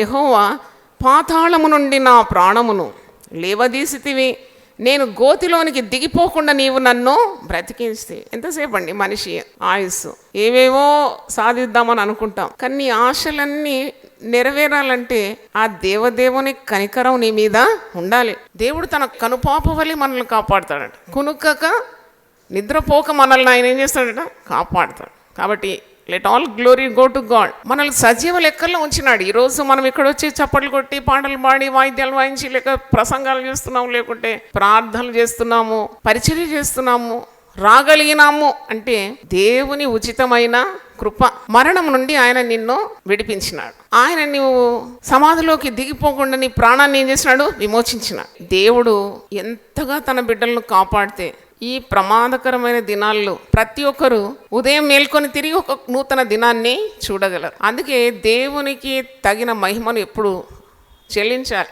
యెహోవా పాతాళము నుండి నా ప్రాణమును లేవదీసితివి, నేను గోతిలోనికి దిగిపోకుండా నీవు నన్ను బ్రతికించి. ఎంతసేపు అండి మనిషి ఆయుస్సు, ఏవేవో సాధిద్దామని అనుకుంటాం, కానీ నీ ఆశలన్నీ నెరవేరాలంటే ఆ దేవదేవుని కనికరం నీ మీద ఉండాలి. దేవుడు తన కనుపాప వలె మనల్ని కాపాడుతాడట. కునుకక నిద్రపోక మనల్ని ఆయన ఏం చేస్తాడట, కాపాడుతాడు. కాబట్టి let all glory go to God. మనల్ని సజీవ లెక్కల్లో ఉంచినాడు. ఈరోజు మనం ఇక్కడ వచ్చి చప్పట్లు కొట్టి పాటలు పాడి వాయిద్యాలు వాయించి లేక ప్రసంగాలు చేస్తున్నాము, లేకుంటే ప్రార్థనలు చేస్తున్నాము, పరిచర్య చేస్తున్నాము, రాగలిగినాము అంటే దేవుని ఉచితమైన కృప. మరణం నుండి ఆయన నిన్ను విడిపించినాడు. ఆయన నువ్వు సమాధిలోకి దిగిపోకుండా నీ ప్రాణాన్ని ఏం చేసినాడు, విమోచించినాడు. దేవుడు ఎంతగా తన బిడ్డలను కాపాడితే ఈ ప్రమాదకరమైన దినాల్లో ప్రతి ఒక్కరు ఉదయం మేల్కొని తిరిగి ఒక నూతన దినాన్ని చూడగలరు. అందుకే దేవునికి తగిన మహిమను ఎప్పుడు చెల్లించాలి.